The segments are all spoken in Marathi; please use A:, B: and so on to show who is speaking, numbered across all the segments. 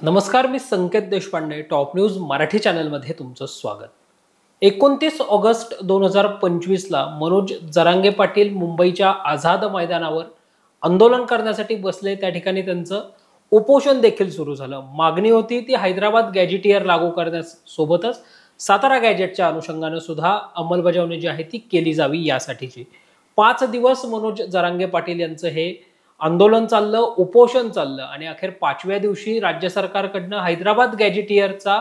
A: नमस्कार, मी संकेत देशपांडे टॉप न्यूज मराठी चॅनलमध्ये तुमचं स्वागत। 29 ऑगस्ट 2025ला मनोज जरांगे पाटील मुंबईच्या आझाद मैदानावर आंदोलन करण्यासाठी बसले। त्या ठिकाणी त्यांचं उपोषण देखील सुरू झालं। मागणी होती ती हैदराबाद गॅजेटियर लागू करण्यासोबतच सातारा गॅजेटच्या अनुषंगाने सुद्धा अंमलबजावणी जी आहे ती केली जावी यासाठीची। 5 दिवस मनोज जरांगे पाटील यांचं हे आंदोलन चाललं, उपोषण चाललं आणि अखेर 5व्या दिवशी राज्य सरकारकडनं हैदराबाद गॅजेटियरचा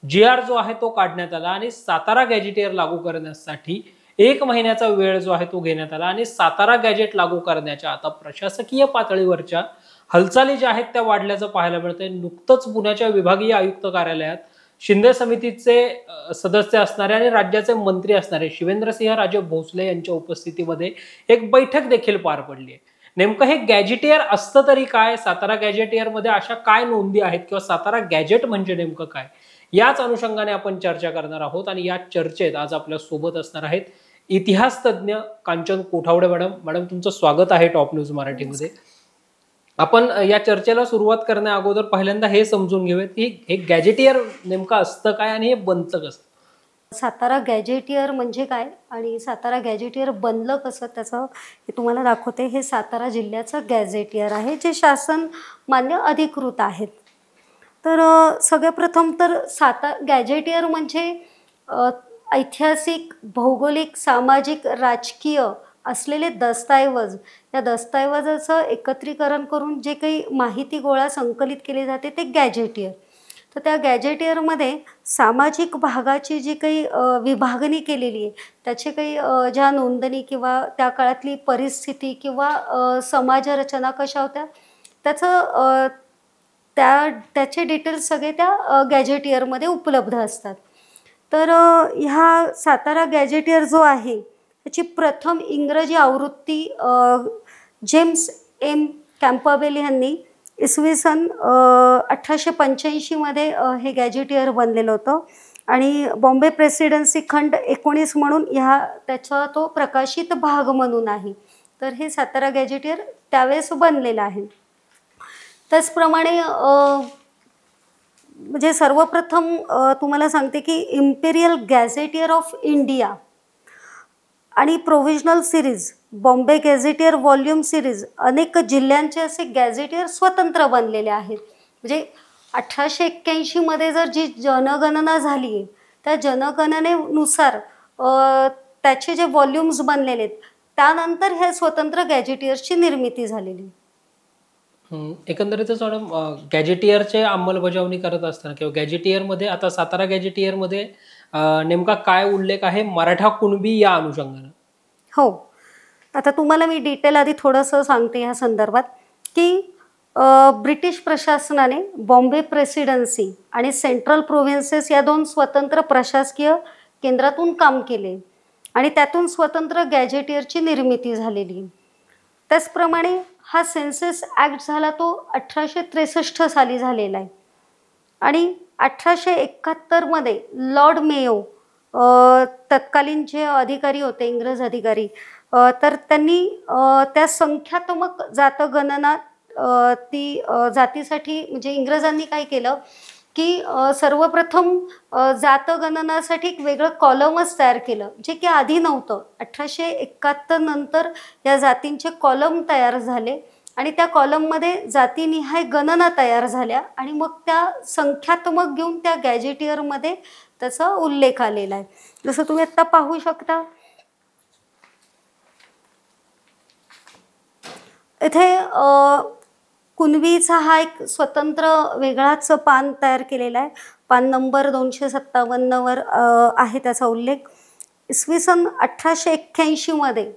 A: GR जो आहे तो काढण्यात आला आणि सातारा गॅजेटियर लागू करण्यासाठी 1 महिन्याचा वेळ जो आहे तो घेण्यात आला आणि सातारा गॅजेट लागू करण्याच्या आता प्रशासकीय पातळीवरच्या हालचाली ज्या आहेत त्या वाढल्याचं पाहायला मिळतंय। नुकतंच पुण्याच्या विभागीय आयुक्त कार्यालयात शिंदे समितीचे सदस्य असणारे आणि राज्याचे मंत्री असणारे शिवेंद्रसिंहराजे भोसले यांच्या उपस्थितीमध्ये एक बैठक देखील पार पडली आहे। नेमकं हे गॅजेटियर असतं तरी काय, सातारा गॅजेटियर मध्ये अशा काय नोंदी आहेत किंवा सातारा गॅजेट म्हणजे नेमकं काय, याच अनुषंगाने आपण चर्चा करणार आहोत। आणि या चर्चेत आज आपल्या सोबत असणार आहेत इतिहास तज्ञ कांचन कोठावडे मॅडम तुमचं स्वागत आहे टॉप न्यूज मराठीमध्ये। आपण या चर्चेला सुरुवात करण्या अगोदर पहिल्यांदा हे समजून घेऊयात की हे गॅजेटियर नेमकं असतं काय आणि हे बनतं कसं।
B: सातारा गॅजेटियर म्हणजे काय आणि सातारा गॅजेटियर बनलं कसं त्याचं हे तुम्हाला दाखवते। हे सातारा जिल्ह्याचं गॅजेटियर आहे जे शासन मान्य अधिकृत आहेत। तर सगळ्यात प्रथम तर गॅजेटियर म्हणजे ऐतिहासिक, भौगोलिक, सामाजिक, राजकीय असलेले दस्तऐवज, या दस्तऐवजाचं एकत्रीकरण करून जे काही माहिती गोळा संकलित केली जाते ते गॅजेटियर। तर त्या गॅजेटियरमध्ये सामाजिक भागाची जी काही विभागणी केलेली आहे त्याची काही ज्या नोंदणी किंवा त्या काळातली परिस्थिती किंवा समाजरचना कशा होत्या त्याचं त्याचे डिटेल्स सगळे त्या गॅजेटियरमध्ये उपलब्ध असतात। तर ह्या सातारा गॅजेटियर जो आहे त्याची प्रथम इंग्रजी आवृत्ती जेम्स एम कॅम्पबेल यांनी इसवी सन 1885 मध्ये हे गॅजेटियर बनलेलं होतं आणि बॉम्बे प्रेसिडेन्सी खंड 19 म्हणून त्याचा तो प्रकाशित भाग म्हणून आहे। तर हे सातारा गॅजेटियर त्यावेळेस बनलेलं आहे। त्याचप्रमाणे म्हणजे सर्वप्रथम तुम्हाला सांगते की इम्पेरियल गॅजेटियर ऑफ इंडिया आणि provisional series, Bombay gazetteer volume series, अनेक जिल्ह्यांचे असे गॅजेटियर स्वतंत्र बनलेले आहेत। म्हणजे 1881 मध्ये जर जी जनगणना झाली आहे त्या जनगणनेनुसार त्याचे जे व्हॉल्यूम्स बनलेले आहेत त्यानंतर हे स्वतंत्र गॅजेटियर्सची निर्मिती झालेली।
A: एकंदरीतच मॅडम गॅजेटियरचे अंमलबजावणी करत असताना किंवा गॅजेटियरमध्ये आता सातारा गॅजेटियरमध्ये नेमका काय उल्लेख आहे मराठा कुणबी या अनुषंगाने?
B: हो, आता तुम्हाला मी डिटेल आधी थोडंसं सांगते ह्या संदर्भात की ब्रिटिश प्रशासनाने बॉम्बे प्रेसिडेन्सी आणि सेंट्रल प्रोव्हिन्सेस या 2 स्वतंत्र प्रशासकीय केंद्रातून काम केले आणि त्यातून स्वतंत्र गॅजेटियरची निर्मिती झालेली। त्याचप्रमाणे हा सेन्सस ॲक्ट झाला तो 1863 साली झालेला आहे आणि 1871 मध्ये लॉर्ड मेयो तत्कालीन जे अधिकारी होते इंग्रज अधिकारी तर त्यांनी त्या संख्यात्मक जातगणना ती जातीसाठी म्हणजे इंग्रजांनी काय केलं की सर्वप्रथम जातगणनासाठी एक वेगळं कॉलमच तयार केलं जे की आधी नव्हतं। 1871 नंतर या जातींचे कॉलम तयार झाले आणि त्या कॉलममध्ये जातीनिहाय गणना तयार झाल्या आणि मग त्या संख्यात्मक घेऊन त्या गॅजेटियरमध्ये त्याचा उल्लेख आलेला आहे। जसं तुम्ही आता पाहू शकता इथे कुणबीचा हा एक स्वतंत्र वेगळाच पान तयार केलेला आहे। पान नंबर 257 वर आहे त्याचा उल्लेख। इसवी सन 1881 मध्ये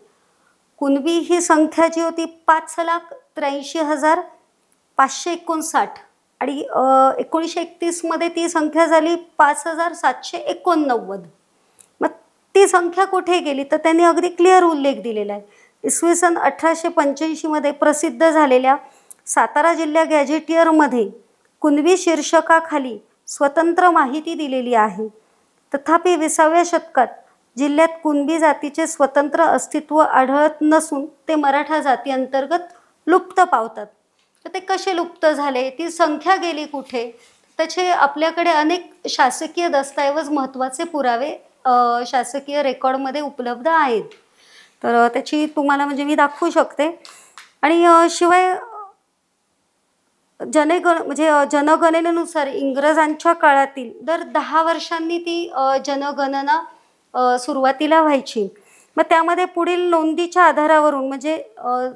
B: कुणबी ही संख्या जी होती 5,83,559 आणि 1931 मध्ये ती संख्या झाली 5,789। मग ती संख्या कुठे गेली तर त्यांनी अगदी क्लिअर उल्लेख दिलेला आहे। इसवी सन 1885 मध्ये प्रसिद्ध झालेल्या सातारा जिल्हा गॅजेटियरमध्ये कुणबी शीर्षकाखाली स्वतंत्र माहिती दिलेली आहे। तथापि 20व्या शतकात जिल्ह्यात कुणबी जातीचे स्वतंत्र अस्तित्व आढळत नसून ते मराठा जाती अंतर्गत लुप्त पावतात। तर ते कसे लुप्त झाले, ती संख्या गेली कुठे, त्याचे आपल्याकडे अनेक शासकीय दस्तऐवज महत्त्वाचे पुरावे शासकीय रेकॉर्डमध्ये उपलब्ध आहेत. तर त्याची तुम्हाला म्हणजे मी दाखवू शकते. आणि शिवाय जनगणनेनुसार इंग्रजांच्या काळातील दर 10 वर्षांनी ती जनगणना सुरुवातीला व्हायची. मग त्यामध्ये पुढील नोंदीच्या आधारावरून म्हणजे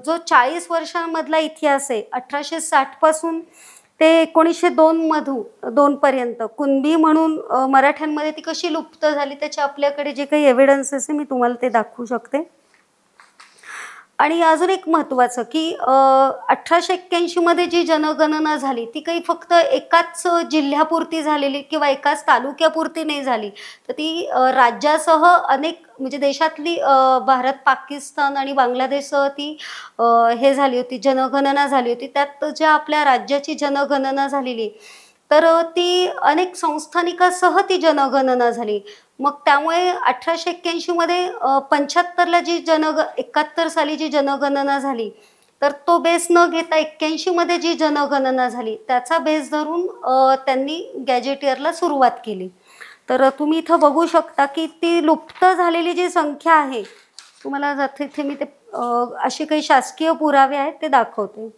B: जो 40 वर्षांमधला इतिहास आहे 1860 पासून ते 1902 पर्यंत कुणबी म्हणून मराठ्यांमध्ये ती कशी लुप्त झाली त्याचे आपल्याकडे जे काही एव्हिडन्सेस आहे मी तुम्हाला ते दाखवू शकते. आणि अजून एक महत्त्वाचं की 1881 मध्ये जी जनगणना झाली ती काही फक्त एकाच जिल्ह्यापुरती झालेली किंवा एकाच तालुक्यापुरती नाही झाली, तर ती राज्यासह अनेक म्हणजे देशातली भारत, पाकिस्तान आणि बांगलादेशसह ती हे झाली होती, जनगणना झाली होती. त्यात ज्या आपल्या राज्याची जनगणना झालेली तर ती अनेक संस्थानिकासह ती जनगणना झाली. मग त्यामुळे 1881 मध्ये 75ला जी 71 साली जी जनगणना झाली तर तो बेस न घेता 81 मध्ये जी जनगणना झाली त्याचा बेस धरून त्यांनी गॅजेटियरला सुरुवात केली. तर तुम्ही इथं बघू शकता की ती लुप्त झालेली जी संख्या आहे, तुम्हाला जाते इथे मी ते असे काही शासकीय पुरावे आहेत ते दाखवते.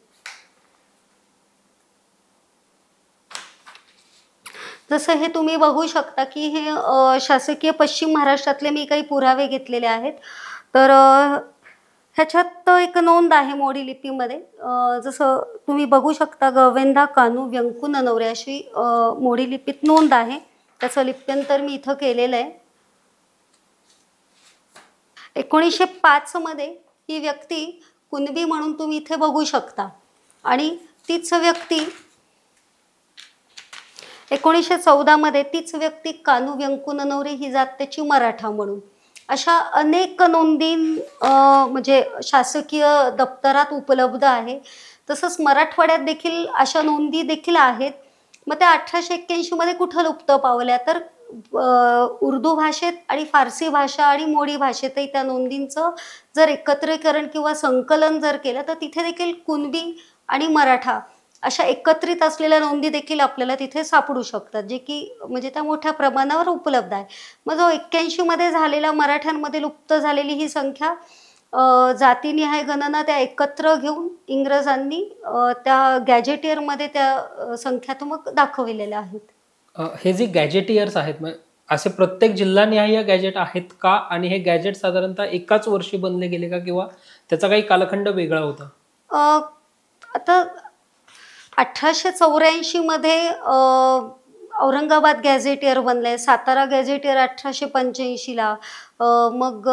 B: जसं हे तुम्ही बघू शकता की हे शासकीय पश्चिम महाराष्ट्रातले मी काही पुरावे घेतलेले आहेत. तर ह्याच्यात एक नोंद आहे मोडी लिपीमध्ये. जसं तुम्ही बघू शकता गवेंदा कानू व्यंकू ननवरे अशी मोडी लिपीत नोंद आहे. त्याचं लिप्यंतर मी इथं केलेलं आहे. 1905 मध्ये ही व्यक्ती कुणबी म्हणून तुम्ही इथे बघू शकता आणि तीच व्यक्ती 1914 मध्ये तीच व्यक्ती कानू व्यंकू ननवरे ही जात त्याची मराठा म्हणून. अशा अनेक नोंदी म्हणजे शासकीय दप्तरात उपलब्ध आहे. तसंच मराठवाड्यात देखील अशा नोंदी देखील आहेत. मग त्या 1881 मध्ये कुठं लुप्त पावल्या तर उर्दू भाषेत आणि फारसी भाषा आणि मोडी भाषेतही त्या नोंदींचं जर एकत्रीकरण किंवा संकलन जर केलं तर तिथे देखील कुणबी आणि मराठा अशा एकत्रित असलेल्या नोंदी देखील आपल्याला तिथे सापडू शकतात, जे की म्हणजे त्या मोठ्या प्रमाणावर उपलब्ध आहे. मग जो 81 मध्ये झालेला मराठ्यांमध्ये लुप्त झालेली ही संख्या जातीनिहाय गणना त्या एकत्र घेऊन इंग्रजांनी त्या गॅजेटियरमध्ये त्या संख्यात्मक दाखविलेल्या आहेत.
A: हे जे गॅजेटियर्स आहेत मग असे प्रत्येक जिल्हानिहाय गॅजेट आहेत का, आणि हे गॅजेट साधारणतः एकाच वर्षी बनले गेले का किंवा त्याचा काही कालखंड वेगळा होता?
B: आता 1884 मध्ये औरंगाबाद गॅझेटियर बनले, सातारा गॅझेटियर 1885ला, मग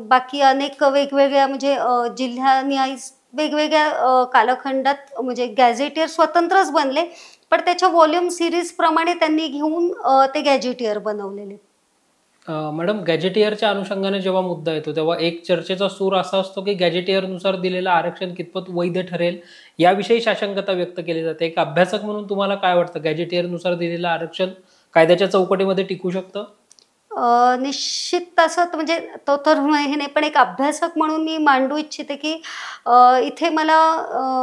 B: बाकी अनेक वेगवेगळ्या म्हणजे जिल्ह्यानिहाय वेगवेगळ्या कालखंडात म्हणजे गॅझेटियर स्वतंत्रच बनले, पण त्याच्या व्हॉल्यूम सिरीज प्रमाणे त्यांनी घेऊन ते गॅझेटियर बनवलेले.
A: मॅडम, गॅजेटियरच्या अनुषंगाने जेव्हा मुद्दा येतो तेव्हा एक चर्चेचा सूर असा असतो की गॅजेटियरनुसार दिलेलं आरक्षण कितपत वैध ठरेल याविषयी साशंकता व्यक्त केली जाते. एक अभ्यासक म्हणून तुम्हाला काय वाटतं, गॅजेटियरनुसार दिलेलं आरक्षण कायद्याच्या चौकटीमध्ये टिकू शकतं?
B: निश्चित तसं म्हणजे तो तर हे नाही, पण एक अभ्यासक म्हणून मी मांडू इच्छिते की इथे मला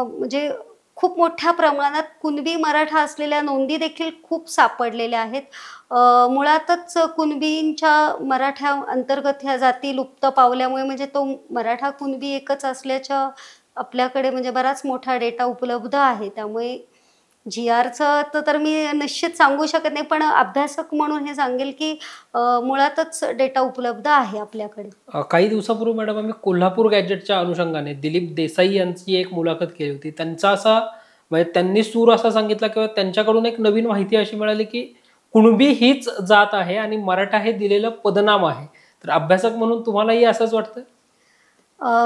B: म्हणजे खूप मोठ्या प्रमाणात कुणबी मराठा असलेल्या नोंदी देखील खूप सापडलेल्या आहेत. मुळातच कुणबींच्या मराठा अंतर्गत ह्या जाती लुप्त पावल्यामुळे म्हणजे तो मराठा कुणबी एकच असल्याच्या आपल्याकडे म्हणजे बराच मोठा डेटा उपलब्ध आहे. त्यामुळे GRचं तर मी निश्चित सांगू शकत नाही, पण अभ्यासक म्हणून हे सांगेल की मुळातच डेटा उपलब्ध आहे आपल्याकडे.
A: काही दिवसापूर्वी मॅडम आम्ही कोल्हापूर गॅजेटच्या अनुषंगाने दिलीप देसाई यांची एक मुलाखत केली होती. त्यांचा असा म्हणजे त्यांनी सूर असा सांगितला किंवा त्यांच्याकडून एक नवीन माहिती अशी मिळाली की कुणबी हीच जात आहे आणि मराठा हे दिलेलं पदनाम आहे. तर अभ्यासक म्हणून तुम्हालाही असंच वाटतं?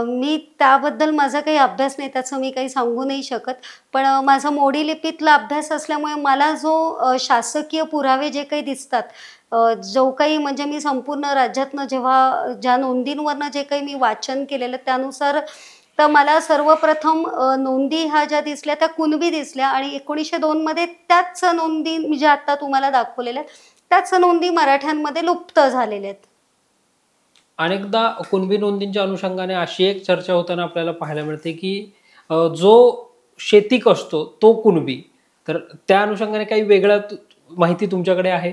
B: मी त्याबद्दल माझा काही अभ्यास नाही, त्याचं मी काही सांगू नाही शकत. पण माझा मोडी लिपीतला अभ्यास असल्यामुळे मला जो शासकीय पुरावे जे काही दिसतात, जो काही म्हणजे मी संपूर्ण राज्यातनं जेव्हा ज्या नोंदींवरनं जे काही मी वाचन केलेलं त्यानुसार तर मला सर्वप्रथम नोंदी ह्या ज्या दिसल्या त्या कुणबी दिसल्या आणि 1902 मध्ये त्याच नोंदी मी ज्या आता तुम्हाला दाखवलेल्या त्याच नोंदी मराठ्यांमध्ये लुप्त झालेल्या आहेत.
A: अनेकदा कुणबी नोंदींच्या अनुषंगाने अशी एक चर्चा होताना आपल्याला पाहायला मिळते की जो शेतीक असतो तो कुणबी, तर त्या अनुषंगाने काही वेगळं माहिती तुमच्याकडे आहे?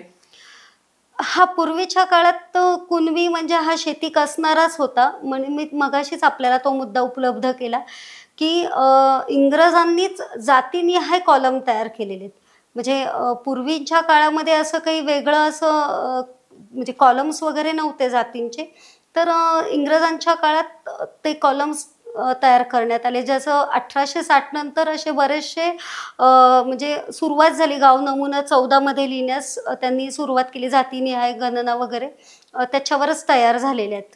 B: हा पूर्वीच्या काळात तो कुणबी म्हणजे हा शेतीक असणाराच होता. म्हणजे मी मगाशीच आपल्याला तो मुद्दा उपलब्ध केला, की इंग्रजांनीच जातीनिहाय कॉलम तयार केलेले आहेत. म्हणजे पूर्वीच्या काळामध्ये असं काही वेगळं असं म्हणजे कॉलम्स वगैरे नव्हते जातींचे. तर इंग्रजांच्या काळात ते कॉलम्स तयार करण्यात आले. जसं 1860 नंतर असे बरेचसे म्हणजे सुरुवात झाली गाव नमुना 14 मध्ये लिहिण्यास त्यांनी सुरुवात केली. जातीनिहाय गणना वगैरे त्याच्यावरच तयार झालेल्या आहेत.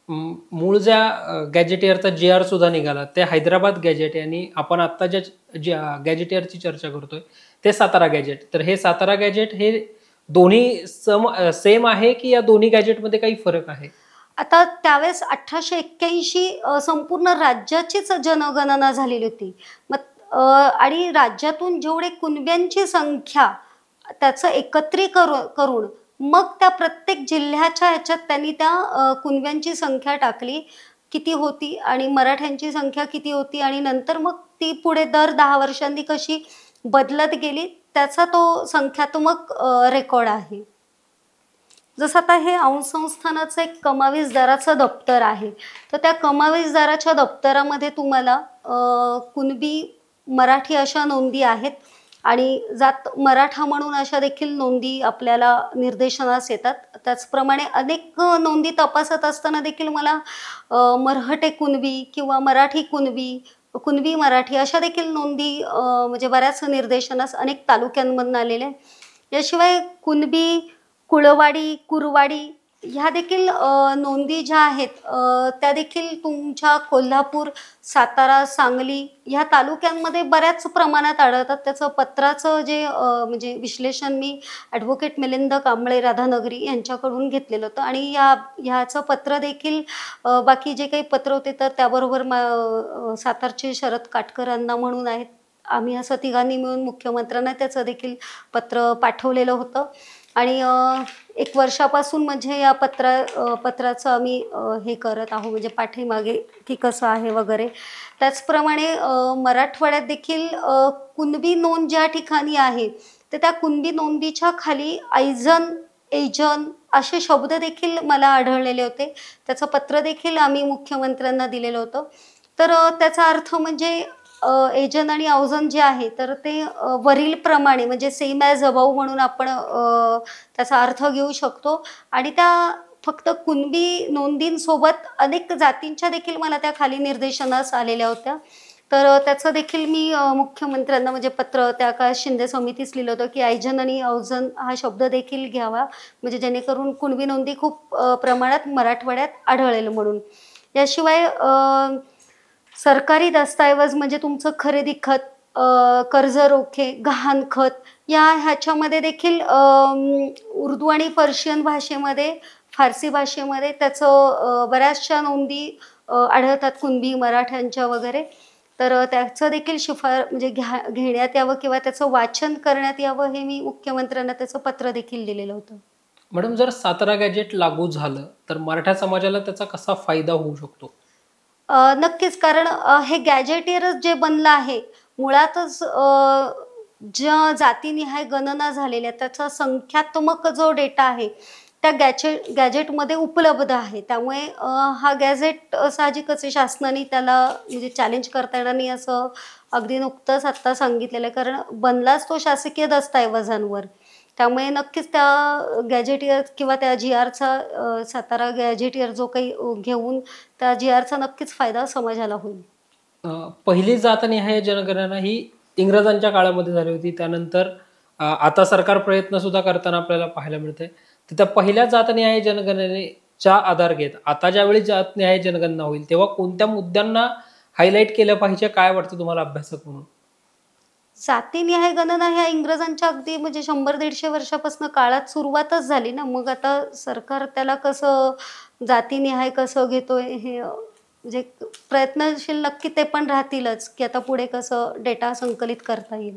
A: मूळ ज्या गॅजेटियरचा GR सुद्धा निघाला ते हैदराबाद गॅजेट आहे आणि आपण आता ज्या गॅजेटियरची चर्चा करतोय ते सातारा गॅजेट. तर हे सातारा गॅजेट हे दोन्ही सेम आहे की या दोन्ही गॅजेटमध्ये काही फरक आहे?
B: आता त्यावेळेस 1881 संपूर्ण राज्याचीच जनगणना झालेली होती. मग आणि राज्यातून जेवढे कुणब्यांची संख्या त्याचं करून मग त्या प्रत्येक जिल्ह्याच्या ह्याच्यात त्यांनी त्या कुणब्यांची संख्या टाकली किती होती आणि मराठ्यांची संख्या किती होती आणि नंतर मग ती पुढे दर 10 वर्षांनी कशी बदलत गेली त्याचा तो संख्यात्मक रेकॉर्ड आहे. जसं आता हे औंध संस्थानाचं एक कमावीसदाराचं दप्तर आहे, तर त्या कमावीसदाराच्या दप्तरामध्ये तुम्हाला कुणबी मराठी अशा नोंदी आहेत आणि जात मराठा म्हणून अशा देखील नोंदी आपल्याला निदर्शनास येतात. त्याचप्रमाणे अनेक नोंदी तपासत असताना देखील मला मराठे कुणबी किंवा मराठी कुणबी, कुणबी मराठी अशा देखील नोंदी म्हणजे बऱ्याच निदर्शनास अनेक तालुक्यांमधून आलेल्या. याशिवाय कुणबी, कुळवाडी, कुरवाडी ह्या देखील नोंदी ज्या आहेत त्या देखील तुमच्या कोल्हापूर, सातारा, सांगली ह्या तालुक्यांमध्ये बऱ्याच प्रमाणात आढळतात. त्याचं पत्राचं जे म्हणजे विश्लेषण मी ॲडव्होकेट मिलिंद कांबळे राधानगरी यांच्याकडून घेतलेलं होतं आणि ह्याचं पत्र देखील बाकी जे काही पत्र होते तर त्याबरोबर सातारचे शरद काटकर अण्णा म्हणून आहेत, आम्ही असं तिघांनी मिळून मुख्यमंत्र्यांना त्याचं देखील पत्र पाठवलेलं होतं. आणि 1 वर्षापासून म्हणजे या पत्राचं आम्ही हे करत आहोत म्हणजे पाठीमागे की कसं आहे वगैरे. त्याचप्रमाणे मराठवाड्यात देखील कुणबी नोंद ज्या ठिकाणी आहे तर त्या कुणबी नोंदीच्या खाली ऐजन, एजन असे शब्द देखील मला आढळलेले होते. त्याचं पत्र देखील आम्ही मुख्यमंत्र्यांना दिलेलं होतं. तर त्याचा अर्थ म्हणजे एजन आणि औजन जे आहे तर ते वरील प्रमाणे म्हणजे सेम ॲज अबाऊ म्हणून आपण त्याचा अर्थ घेऊ शकतो. आणि त्या फक्त कुणबी नोंदींसोबत अनेक जातींच्या देखील मला त्या खाली निर्देशनास आलेल्या होत्या. तर त्याचं देखील मी मुख्यमंत्र्यांना म्हणजे पत्र त्या काळात शिंदे समितीच लिहिलं होतं की ऐजन आणि औजन हा शब्द देखील घ्यावा म्हणजे जेणेकरून कुणबी नोंदी खूप प्रमाणात मराठवाड्यात आढळेल म्हणून. याशिवाय सरकारी दस्तऐवज म्हणजे तुमचं खरेदी खत, कर्ज रोखे, गहाणखत ह्याच्यामध्ये देखील उर्दू आणि पर्शियन भाषेमध्ये, फारसी भाषेमध्ये त्याचं बऱ्याचशा नोंदी आढळतात कुणबी मराठ्यांच्या वगैरे. तर त्याचं देखील म्हणजे घेण्यात यावं किंवा त्याचं वाचन करण्यात यावं हे मी मुख्यमंत्र्यांना त्याचं पत्र देखील दिलेलं होतं.
A: मॅडम, जर सातारा गॅजेट लागू झालं तर मराठा समाजाला त्याचा कसा फायदा होऊ शकतो?
B: नक्कीच, कारण हे गॅजेटियरच जे बनलं आहे मुळातच ज्या जातीनिहाय गणना झालेल्या त्याचा संख्यात्मक जो डेटा आहे त्या गॅजेटमध्ये उपलब्ध आहे. त्यामुळे हा गॅजेट साहजिकच आहे, शासनाने त्याला म्हणजे चॅलेंज करता येणार नाही असं अगदी नुकतंच आत्ता सांगितलेलं आहे, कारण बनलाच तो शासकीय दस्तऐवजांवर. त्यामुळे नक्कीच त्या गॅजेटियर किंवा त्या GRचा सातारा गॅजेटियर जो काही घेऊन त्या GRचा नक्कीच फायदा समाजाला होईल.
A: पहिली जातनिहाय जनगणना ही इंग्रजांच्या काळामध्ये झाली होती. त्यानंतर आता सरकार प्रयत्न सुद्धा करताना आपल्याला पाहायला मिळते. तर त्या पहिल्या जातनिहाय जनगणनेचा आधार घेत आता ज्यावेळी जातनिहाय जनगणना होईल तेव्हा कोणत्या मुद्द्यांना हायलाईट केलं पाहिजे, काय वाटतं तुम्हाला अभ्यासक म्हणून?
B: जातीनिहाय गणना ह्या इंग्रजांच्या अगदी म्हणजे 100-150 वर्षापासून काळात सुरुवातच झाली ना. मग आता सरकार त्याला कसं जातीनिहाय कसं घेतोय हे म्हणजे प्रयत्नशील नक्की ते पण राहतीलच की आता पुढे कसं डेटा संकलित करता येईल.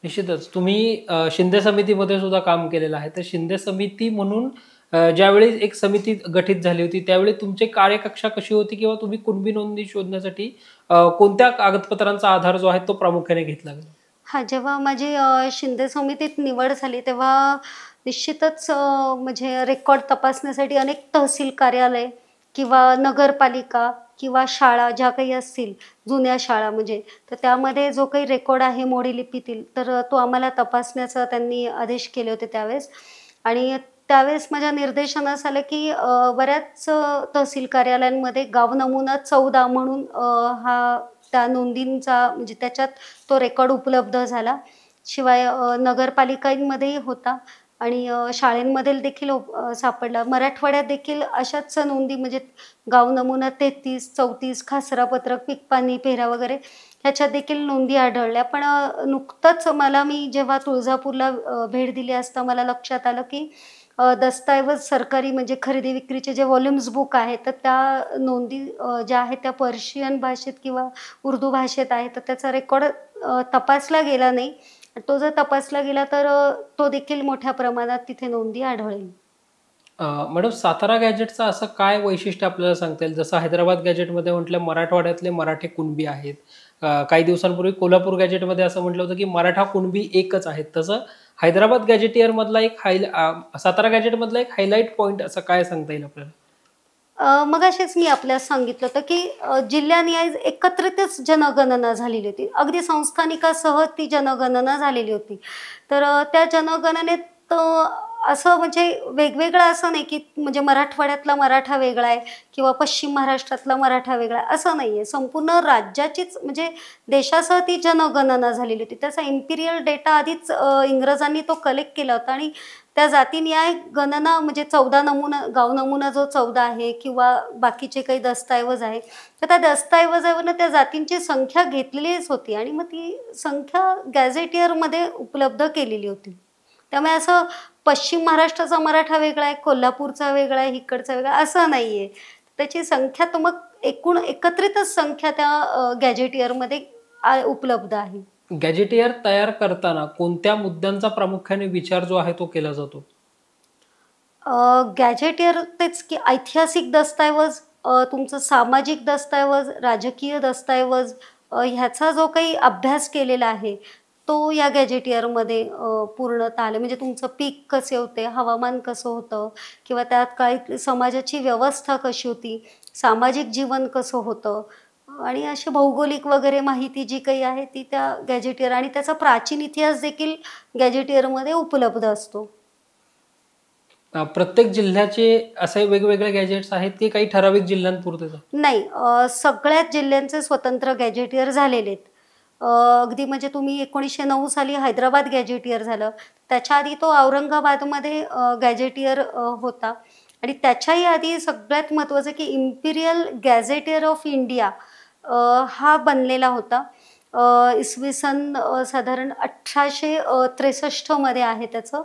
A: निश्चितच तुम्ही शिंदे समितीमध्ये सुद्धा काम केलेलं आहे. तर शिंदे समिती म्हणून ज्यावेळी एक समिती गठीत झाली होती त्यावेळी तुमची कार्यकक्षा कशी होती किंवा तुम्ही कुणबी नोंदी शोधण्यासाठी कोणत्या कागदपत्रांचा आधार जो आहे तो प्रामुख्याने घेतला गेला?
B: हां, जेव्हा माझी शिंदे समितीत निवड झाली तेव्हा निश्चितच म्हणजे रेकॉर्ड तपासण्यासाठी अनेक तहसील कार्यालय किंवा नगरपालिका किंवा शाळा ज्या काही असतील, जुन्या शाळा म्हणजे, तर त्यामध्ये जो काही रेकॉर्ड आहे मोडी लिपीतील, तर तो आम्हाला तपासण्याचा त्यांनी आदेश केले होते त्यावेळेस. आणि त्यावेळेस माझ्या निर्देशनास आलं की बऱ्याच तहसील कार्यालयांमध्ये गाव नमुना 14 म्हणून हा त्या नोंदींचा म्हणजे त्याच्यात तो रेकॉर्ड उपलब्ध झाला. शिवाय नगरपालिकांमध्येही होता आणि शाळेंमध्ये देखील सापडला. मराठवाड्यात देखील अशाच नोंदी म्हणजे गाव नमुना 33, 34, खासरा पत्रक, पीक पाणी, पेरा वगैरे ह्याच्यात देखील नोंदी आढळल्या. पण नुकतंच मी जेव्हा तुळजापूरला भेट दिली असता मला लक्षात आलं की दस्तऐवज सरकारी म्हणजे खरेदी विक्रीचे जे व्हॉल्युम्स बुक आहेत, तर त्या नोंदी ज्या आहेत त्या पर्शियन भाषेत किंवा उर्दू भाषेत आहे. तर त्याचा रेकॉर्ड तपासला गेला नाही. तो जर तपासला गेला तर तो देखील मोठ्या प्रमाणात तिथे नोंदी आढळेल.
A: मॅडम, सातारा गॅजेटचं असं काय वैशिष्ट्य आपल्याला सांगता येईल? जसं हैदराबाद गॅजेटमध्ये म्हटलं मराठवाड्यातले मराठी कुणबी आहेत. काही दिवसांपूर्वी कोल्हापूर गॅजेटमध्ये असं म्हटलं होतं की मराठा कुणबी एकच आहेत. तसं हैदराबाद गॅजेटियरमधला एक सातारा गॅजेटमधला एक हायलाईट पॉईंट असं काय सांगता येईल आपल्याला?
B: मगाशीच मी आपल्याला सांगितलं होतं की जिल्ह्यानिहाय एकत्रितच जनगणना झालेली होती. अगदी संस्थानिकासह ती जनगणना झालेली होती. तर त्या जनगणनेत असं म्हणजे वेगवेगळं असं नाही की म्हणजे मराठवाड्यातला मराठा वेगळा आहे किंवा पश्चिम महाराष्ट्रातला मराठा वेगळा आहे, असं नाही आहे. संपूर्ण राज्याचीच म्हणजे देशासह ती जनगणना झालेली होती. त्याचा इम्पिरियल डेटा आधीच इंग्रजांनी तो कलेक्ट केला होता आणि त्या जातीनिहाय गणना म्हणजे 14 नमुना, गाव नमुना जो 14 आहे किंवा बाकीचे काही दस्तऐवज आहे, तर त्या दस्तऐवजावरनं त्या जातींची संख्या घेतलेलीच होती आणि मग ती संख्या गॅझेटियरमध्ये उपलब्ध केलेली होती. त्यामुळे असं पश्चिम महाराष्ट्राचा मराठा वेगळा आहे, कोल्हापूरचा वेगळा आहे, इकडचा वेगळा असं नाही आहे. त्याची संख्या तर मग एकूण एकत्रितच संख्या त्या गॅझेटियरमध्ये उपलब्ध आहे.
A: गॅजेटियर तयार करताना कोणत्या मुद्द्यांचा प्रामुख्याने विचार जो आहे तो केला जातो?
B: गॅझेटियर तेच की ऐतिहासिक दस्तऐवज, तुमचं सामाजिक दस्तऐवज, राजकीय दस्तऐवज, ह्याचा जो काही अभ्यास केलेला आहे, तो या गॅझेटियरमध्ये पूर्णतः आलं. म्हणजे तुमचं पीक कसे होते, हवामान कसं होतं किंवा त्यात काही समाजाची व्यवस्था कशी होती, सामाजिक जीवन कसं होतं आणि अशी भौगोलिक वगैरे माहिती जी काही आहे ती त्या गॅझेटियर आणि त्याचा प्राचीन इतिहास देखील गॅझेटियरमध्ये उपलब्ध असतो.
A: प्रत्येक जिल्ह्याचे असे वेगवेगळे गॅजेट्स आहेत की काही ठराविक जिल्ह्यांपुरतेच?
B: नाही, सगळ्याच जिल्ह्यांचे स्वतंत्र गॅझेटियर झालेले आहेत. अगदी म्हणजे तुम्ही 1909 साली हैदराबाद गॅझेटियर झालं. त्याच्या आधी तो औरंगाबादमध्ये गॅझेटियर होता आणि त्याच्याही आधी सगळ्यात महत्त्वाचं की इम्पिरियल गॅझेटियर ऑफ इंडिया हा बनलेला होता. इसवी सन साधारण 1863 मध्ये आहे त्याचं.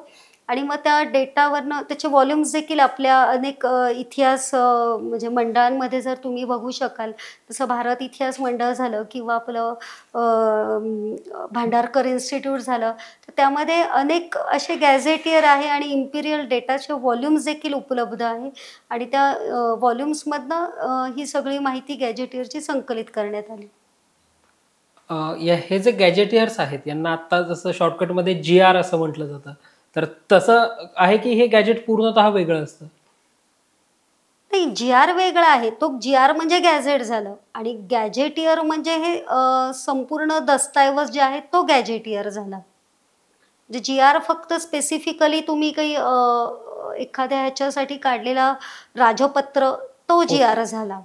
B: आणि मग त्या डेटावरनं त्याचे व्हॉल्युम्स देखील आपल्या अनेक इतिहास म्हणजे मंडळांमध्ये जर तुम्ही बघू शकाल, जसं भारत इतिहास मंडळ झालं किंवा आपलं भांडारकर इन्स्टिट्यूट झालं, तर त्यामध्ये अनेक असे गॅझेटियर आहे आणि इम्पिरियल डेटाचे व्हॉल्युम्स देखील उपलब्ध आहे आणि त्या व्हॉल्युम्समधनं ही सगळी माहिती गॅझेटियरची संकलित करण्यात आली.
A: हे जे गॅजेटियर्स आहेत यांना आता जसं शॉर्टकटमध्ये GR असं म्हटलं जातं, तर तसं आहे की हे गॅजेट पूर्णतः वेगळं असतं?
B: नाही, GR वेगळा आहे. तो GR म्हणजे गॅझेट झालं आणि गॅझेटियर म्हणजे हे संपूर्ण दस्तऐवज जे आहे तो गॅझेटियर झाला. म्हणजे GR फक्त स्पेसिफिकली तुम्ही काही एखाद्या ह्याच्यासाठी काढलेला राजपत्र तो GR झाला.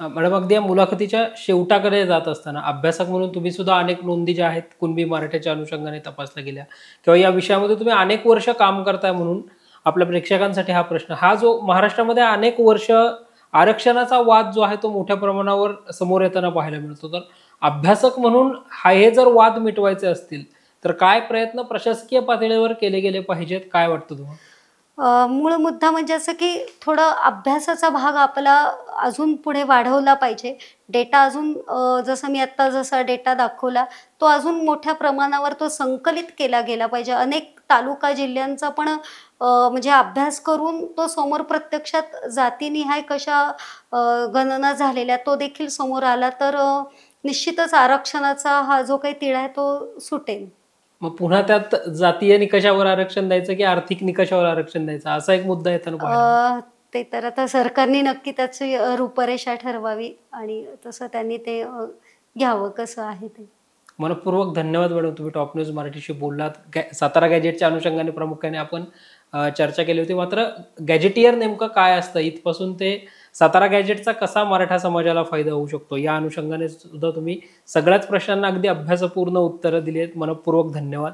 A: मॅडम, अगदी या मुलाखतीच्या शेवटाकडे जात असताना अभ्यासक म्हणून तुम्ही सुद्धा अनेक नोंदी ज्या आहेत कुणबी मराठ्याच्या अनुषंगाने तपासल्या गेल्या किंवा या विषयामध्ये तुम्ही अनेक वर्ष काम करताय म्हणून आपल्या प्रेक्षकांसाठी हा प्रश्न, हा जो महाराष्ट्रामध्ये अनेक वर्ष आरक्षणाचा वाद जो आहे तो मोठ्या प्रमाणावर समोर येताना पाहायला मिळतो, तर अभ्यासक म्हणून हे जर वाद मिटवायचे असतील तर काय प्रयत्न प्रशासकीय पातळीवर केले गेले पाहिजेत, काय वाटतं तुम्हाला?
B: मूळ मुद्दा म्हणजे असं की थोडं अभ्यासाचा भाग आपला अजून पुढे वाढवला पाहिजे. डेटा अजून जसं मी आत्ता जसा डेटा दाखवला तो अजून मोठ्या प्रमाणावर तो संकलित केला गेला पाहिजे. अनेक तालुका जिल्ह्यांचा पण म्हणजे अभ्यास करून तो समोर प्रत्यक्षात जातीनिहाय कशा गणना झालेल्या तो देखील समोर आला तर निश्चितच आरक्षणाचा हा जो काही तिढा आहे तो सुटेल.
A: मग पुन्हा त्यात जातीय निकषावर आरक्षण द्यायचं की आर्थिक निकषावर आरक्षण द्यायचं असा एक मुद्दा येताना पाहायला.
B: ते तर आता सरकारने नक्की त्याची रूपरेषा ठरवावी आणि तसं त्यांनी ते घ्यावं कसं आहे ते.
A: मनपूर्वक धन्यवाद मॅडम, तुम्ही टॉप न्यूज मराठीशी बोललात. सातारा गॅजेटच्या अनुषंगाने प्रामुख्याने आपण चर्चा केली होती. मात्र गॅजेटियर नेमकं काय असतं इथपासून ते सातारा गॅजेटचा कसा मराठा समाजाला फायदा होऊ शकतो या अनुषंगाने सुद्धा तुम्ही सगळ्याच प्रश्नांना अगदी अभ्यासपूर्ण उत्तरं दिली आहेत. मनपूर्वक धन्यवाद.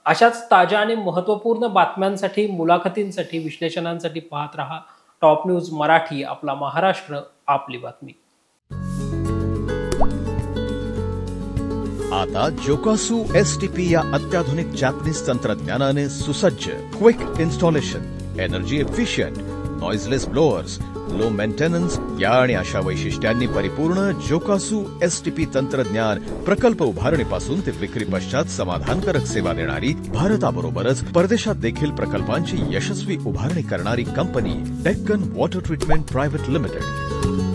A: अशाच ताज्या आणि महत्त्वपूर्ण बातम्यांसाठी, मुलाखतींसाठी, विश्लेषणांसाठी पाहत रहा टॉप न्यूज मराठी. आपला महाराष्ट्र, आपली बातमी.
C: आता जोकासू STP या अत्याधुनिक जॅपनीज तंत्रज्ञानाने सुसज्ज, quick installation, energy efficient, noiseless blowers, low maintenance या आणि अशा वैशिष्ट्यांनी परिपूर्ण जोकासू STP तंत्रज्ञान प्रकल्प उभारणीपासून ते विक्री पश्चात समाधानकारक सेवा देणारी, भारताबरोबरच परदेशात देखील प्रकल्पांची यशस्वी उभारणी करणारी company Deccan water treatment private limited.